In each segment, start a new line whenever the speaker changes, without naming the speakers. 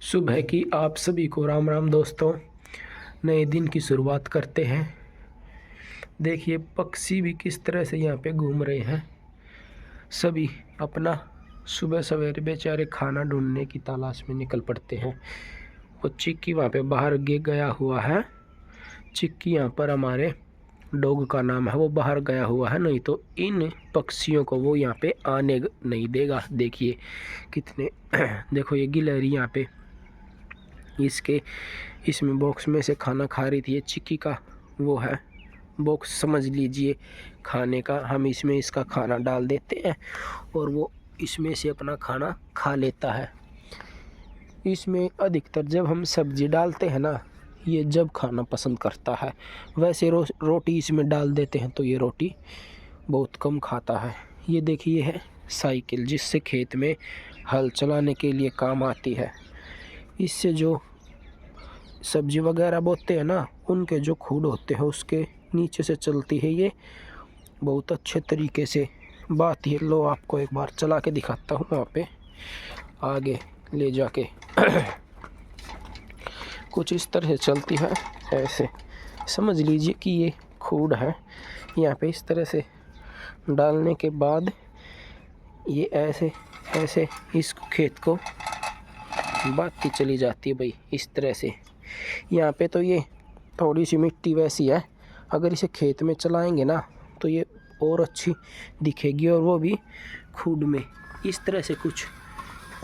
सुबह की आप सभी को राम राम दोस्तों। नए दिन की शुरुआत करते हैं। देखिए पक्षी भी किस तरह से यहाँ पे घूम रहे हैं। सभी अपना सुबह सवेरे बेचारे खाना ढूंढने की तलाश में निकल पड़ते हैं। वो चिक्की वहाँ पे बाहर गया हुआ है। चिक्की यहाँ पर हमारे डॉग का नाम है, वो बाहर गया हुआ है, नहीं तो इन पक्षियों को वो यहाँ पे आने नहीं देगा। देखिए कितने देखो ये गिलहरी यहाँ पे इसमें बॉक्स में से खाना खा रही थी। ये चिक्की का वो है बॉक्स, समझ लीजिए खाने का। हम इसमें इसका खाना डाल देते हैं और वो इसमें से अपना खाना खा लेता है। इसमें अधिकतर जब हम सब्जी डालते हैं ना, ये जब खाना पसंद करता है। वैसे रोटी इसमें डाल देते हैं तो ये रोटी बहुत कम खाता है। ये देखिए है साइकिल, जिससे खेत में हल चलाने के लिए काम आती है। इससे जो सब्जी वगैरह बोते हैं ना, उनके जो खूड होते हैं उसके नीचे से चलती है ये बहुत अच्छे तरीके से। बात ये लो, आपको एक बार चला के दिखाता हूँ वहाँ पे आगे ले जाके। कुछ इस तरह से चलती है, ऐसे समझ लीजिए कि ये खूड है। यहाँ पे इस तरह से डालने के बाद ये ऐसे ऐसे इस खेत को बांधती चली जाती है भाई, इस तरह से। यहाँ पे तो ये थोड़ी सी मिट्टी वैसी है, अगर इसे खेत में चलाएंगे ना तो ये और अच्छी दिखेगी, और वो भी खूड में इस तरह से कुछ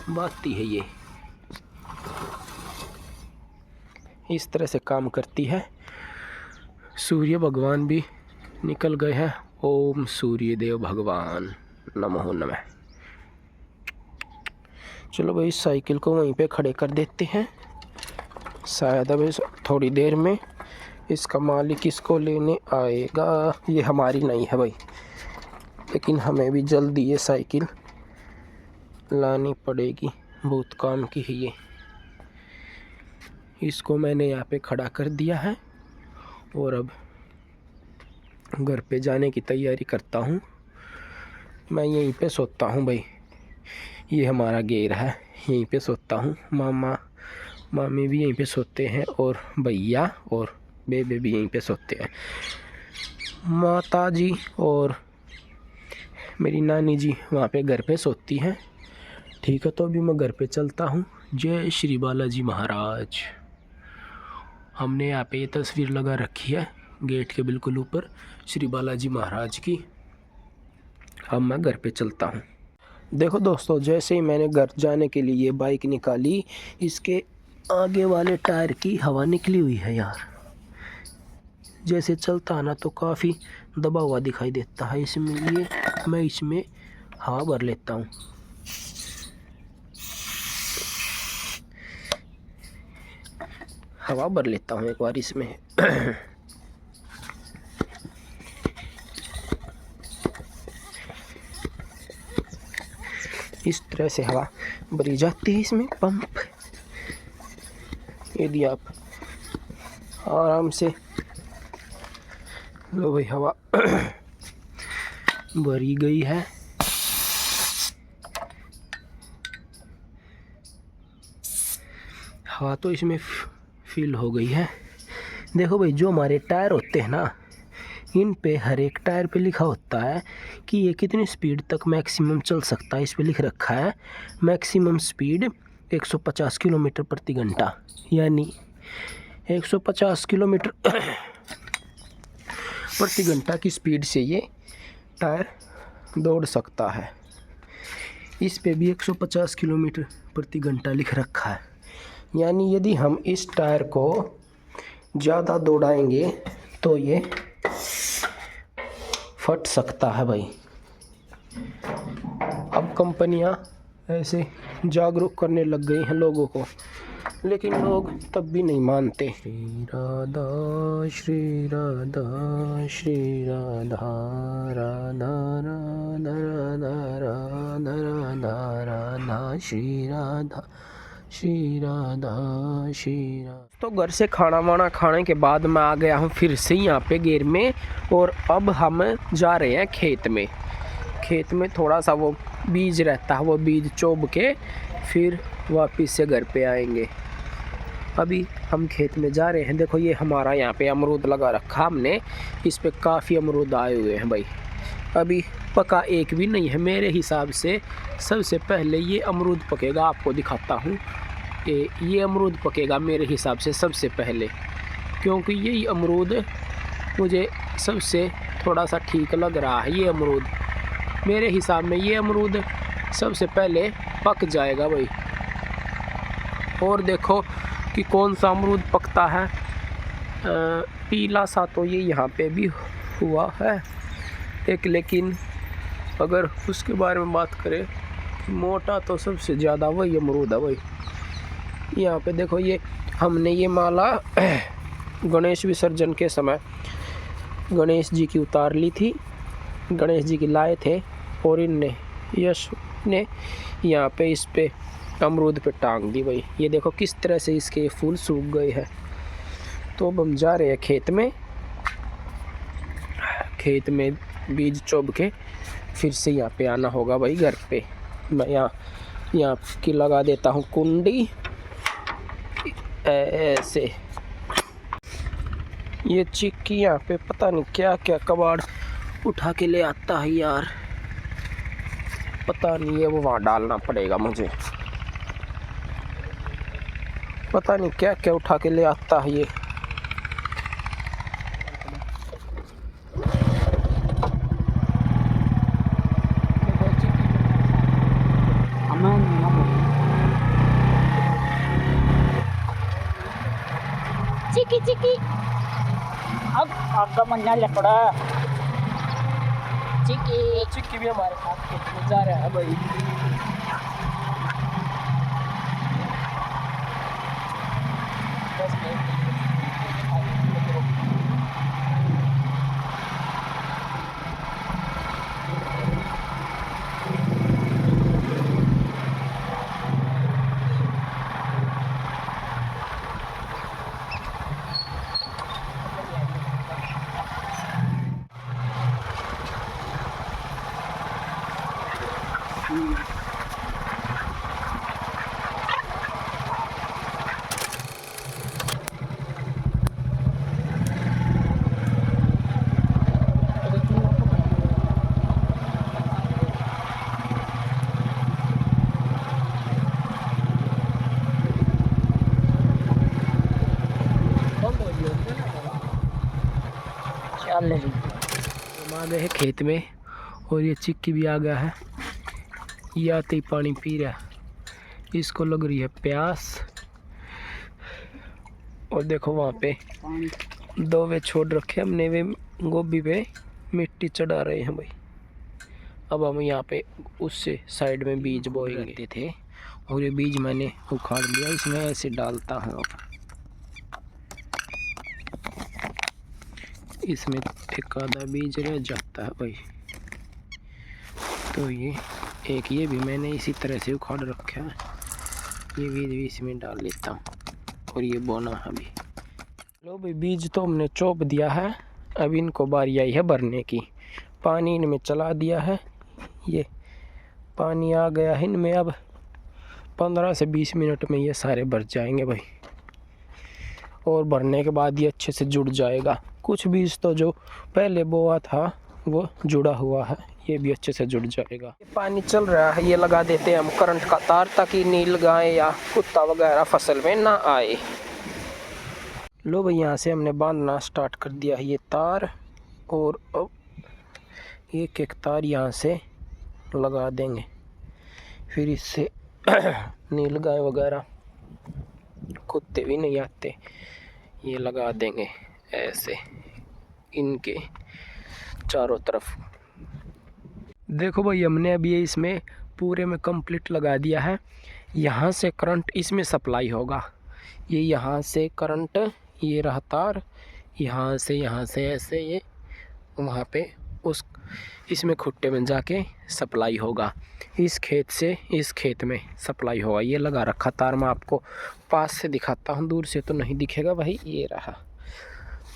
बांधती है। ये इस तरह से काम करती है। सूर्य भगवान भी निकल गए हैं। ओम सूर्य देव भगवान नमो नमः। चलो भाई साइकिल को वहीं पे खड़े कर देते हैं। शायद अभी थोड़ी देर में इसका मालिक इसको लेने आएगा। ये हमारी नहीं है भाई, लेकिन हमें भी जल्दी ये साइकिल लानी पड़ेगी, बहुत काम की है ये। इसको मैंने यहाँ पे खड़ा कर दिया है और अब घर पे जाने की तैयारी करता हूँ। मैं यहीं पे सोता हूँ भाई, ये हमारा घेर है, यहीं पे सोता हूँ। मामा मामी भी यहीं पे सोते हैं और भैया और बेबे भी यहीं पे सोते हैं। माता जी और मेरी नानी जी वहाँ पे घर पे सोती हैं। ठीक है, तो अभी मैं घर पे चलता हूँ। जय श्री बालाजी महाराज। हमने यहाँ पे ये तस्वीर लगा रखी है गेट के बिल्कुल ऊपर, श्री बालाजी महाराज की। अब मैं घर पे चलता हूँ। देखो दोस्तों, जैसे ही मैंने घर जाने के लिए ये बाइक निकाली, इसके आगे वाले टायर की हवा निकली हुई है यार। जैसे चलता है ना तो काफ़ी दबा हुआ दिखाई देता है, इसलिए मैं इसमें हवा भर लेता हूँ। हवा भर लेता हूँ एक बार इसमें। इस तरह से हवा भरी जाती है इसमें। पंप यदि आप आराम से लो भाई, हवा भरी गई है। हवा तो इसमें फिल हो गई है। देखो भाई, जो हमारे टायर होते हैं ना, इन पे हर एक टायर पे लिखा होता है कि ये कितनी स्पीड तक मैक्सिमम चल सकता है। इस पे लिख रखा है मैक्सिमम स्पीड 150 किलोमीटर प्रति घंटा, यानी 150 किलोमीटर प्रति घंटा की स्पीड से ये टायर दौड़ सकता है। इस पे भी 150 किलोमीटर प्रति घंटा लिख रखा है, यानी यदि हम इस टायर को ज़्यादा दौड़ाएंगे तो ये फट सकता है भाई। अब कंपनियां ऐसे जागरूक करने लग गई हैं लोगों को, लेकिन लोग तब भी नहीं मानते। श्री राधा श्री राधा श्री राधा राधा राधा राधा राधा राधा श्री राधा श्री राधा श्री राधा। तो घर से खाना वाना खाने के बाद मैं आ गया हूँ फिर से यहाँ पे घेर में, और अब हम जा रहे हैं खेत में। खेत में थोड़ा सा वो बीज रहता है, वो बीज चोब के फिर वापिस से घर पे आएंगे। अभी हम खेत में जा रहे हैं। देखो ये हमारा यहाँ पे अमरूद लगा रखा हमने, इस पे काफ़ी अमरूद आए हुए हैं भाई। अभी पका एक भी नहीं है। मेरे हिसाब से सबसे पहले ये अमरूद पकेगा, आपको दिखाता हूँ। ये अमरूद पकेगा मेरे हिसाब से सबसे पहले, क्योंकि यही अमरूद मुझे सबसे थोड़ा सा ठीक लग रहा है। ये अमरूद मेरे हिसाब में ये अमरूद सबसे पहले पक जाएगा भाई। और देखो कि कौन सा अमरूद पकता है। पीला सा तो ये यहाँ पे भी हुआ है एक, लेकिन अगर उसके बारे में बात करें, मोटा तो सबसे ज़्यादा वही अमरूद है भाई। यहाँ पे देखो ये हमने ये माला गणेश विसर्जन के समय गणेश जी की उतार ली थी, गणेश जी की लाए थे, और इनने यश ने यहाँ पे इस पे अमरूद पे टांग दी भाई। ये देखो किस तरह से इसके फूल सूख गए हैं। तो अब हम जा रहे हैं खेत में बीज चोब के फिर से यहाँ पे आना होगा भाई घर पे। मैं यहाँ की लगा देता हूँ कुंडी ऐसे। ये चिक्की यहाँ पे पता नहीं क्या क्या कबाड़ उठा के ले आता है यार, पता नहीं है, वो वहाँ डालना पड़ेगा मुझे। पता नहीं क्या क्या उठा के ले आता है ये।
चिकी चिकी अब आगमन लकड़ा
चिक्की भी हमारे साथ खेत में जा रहा है भाई। हम आ गए हैं खेत में और ये चिक्की भी आ गया है। ये आते ही पानी पी रहा है, इसको लग रही है प्यास। और देखो वहाँ पे दो वे छोड़ रखे हमने, वे गोभी पे मिट्टी चढ़ा रहे हैं भाई। अब हम यहाँ पे उससे साइड में बीज बोए करते थे और ये बीज मैंने उखाड़ लिया, इसमें ऐसे डालता हूँ। अब इसमें एक आधा बीज रह जाता है भाई। तो ये भी मैंने इसी तरह से उखाड़ रखा है, ये बीज भी इसमें डाल लेता हूँ और ये बोना है अभी। लो भाई बीज तो हमने चोप दिया है, अब इनको बारी आई है भरने की। पानी इनमें चला दिया है, ये पानी आ गया है इनमें। अब 15 से 20 मिनट में ये सारे भर जाएंगे भाई, और भरने के बाद ये अच्छे से जुड़ जाएगा। कुछ बीज तो जो पहले बोआ था वो जुड़ा हुआ है, ये भी अच्छे से जुड़ जाएगा। पानी चल रहा है, ये लगा देते हैं हम करंट का तार, ताकि नील गाय या कुत्ता वगैरह फसल में ना आए। लो भाई यहाँ से हमने बांधना स्टार्ट कर दिया है ये तार, और अब एक एक तार यहाँ से लगा देंगे। फिर इससे नील गाय वगैरह कुत्ते भी नहीं आते। ये लगा देंगे ऐसे इनके चारों तरफ। देखो भाई हमने अभी इसमें पूरे में कंप्लीट लगा दिया है। यहाँ से करंट इसमें सप्लाई होगा, ये यहाँ से करंट, ये रहा तार, यहाँ से ऐसे ये वहाँ पे उस इसमें खुट्टे में जाके सप्लाई होगा। इस खेत से इस खेत में सप्लाई होगा। ये लगा रखा तार, मैं आपको पास से दिखाता हूँ, दूर से तो नहीं दिखेगा भाई। ये रहा,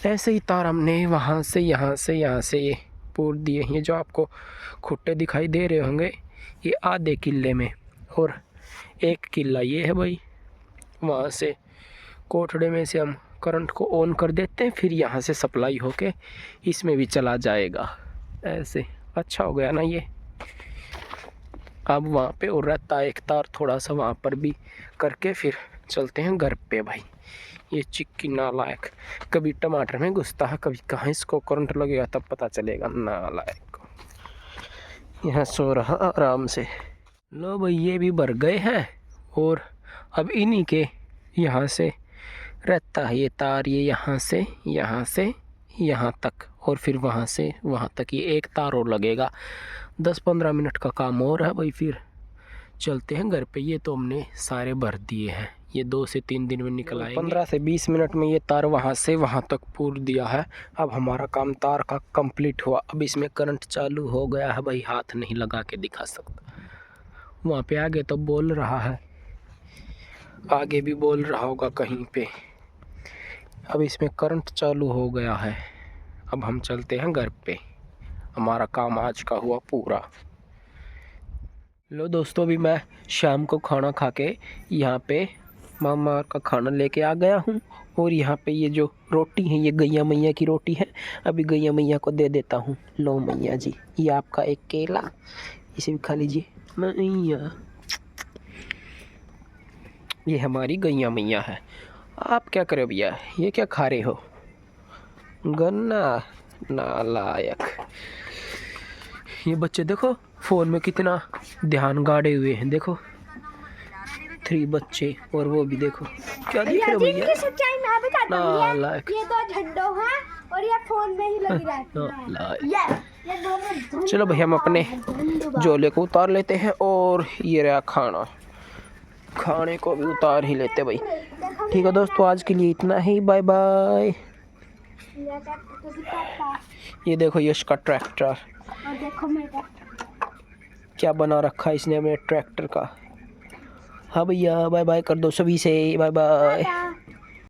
ऐसे ही तार हमने वहाँ से यहाँ से ये पूर दिए। ये जो आपको खुट्टे दिखाई दे रहे होंगे ये आधे किले में, और एक किला ये है भाई। वहाँ से कोठड़े में से हम करंट को ऑन कर देते हैं, फिर यहाँ से सप्लाई होके इसमें भी चला जाएगा। ऐसे अच्छा हो गया ना ये। अब वहाँ पे और रहता है एक तार, थोड़ा सा वहाँ पर भी करके फिर चलते हैं घर पे भाई। ये चिक्की नालायक कभी टमाटर में घुसता है, कभी कहाँ इसको करंट लगेगा तब पता चलेगा नालायक को। यहाँ सो रहा आराम से। लो भाई ये भी भर गए हैं और अब इन्हीं के यहाँ से रहता है ये तार, ये यहाँ से यहाँ तक और फिर वहाँ से वहाँ तक ये एक तार और लगेगा। 10-15 मिनट का काम और है भाई, फिर चलते हैं घर पे। ये तो हमने सारे भर दिए हैं, ये 2 से 3 दिन में निकल आएंगे। 15 से 20 मिनट में ये तार वहाँ से वहाँ तक पूर दिया है। अब हमारा काम तार का कंप्लीट हुआ। अब इसमें करंट चालू हो गया है भाई, हाथ नहीं लगा के दिखा सकता। वहाँ पे आगे तो बोल रहा है, आगे भी बोल रहा होगा कहीं पे। अब इसमें करंट चालू हो गया है। अब हम चलते हैं घर पे, हमारा काम आज का हुआ पूरा। लो दोस्तों, अभी मैं शाम को खाना खा के यहाँ पे मामा का खाना लेके आ गया हूँ। और यहाँ पे ये जो रोटी है ये गैया मैया की रोटी है। अभी गैया मैया को दे देता हूँ। लो मैया जी, ये आपका एक केला, इसे भी खा लीजिए मैया। ये हमारी गैया मैया है। आप क्या करो भैया, ये क्या खा रहे हो? गन्ना नालायक। ये बच्चे देखो फ़ोन में कितना ध्यान गाड़े हुए हैं। देखो 3 बच्चे, और वो भी देखो क्या दिख रहे हो भैया।
सच्चाई मैं बताता हूं,
नालायक।
ये 2 झंडो है और ये फोन में ही लगी रहती है।
नालायक।
ये दोनों
चलो भाई हम अपने झोले को उतार लेते हैं और ये रहा खाना, खाने को भी उतार ही लेते भाई। ठीक है दोस्तों, आज के लिए इतना ही। Bye bye. ये देखो यश का ट्रैक्टर,
और देखो मेरा
क्या बना रखा है इसने अपने ट्रैक्टर का। हाँ भैया बाय बाय कर दो सभी से, बाय बाय।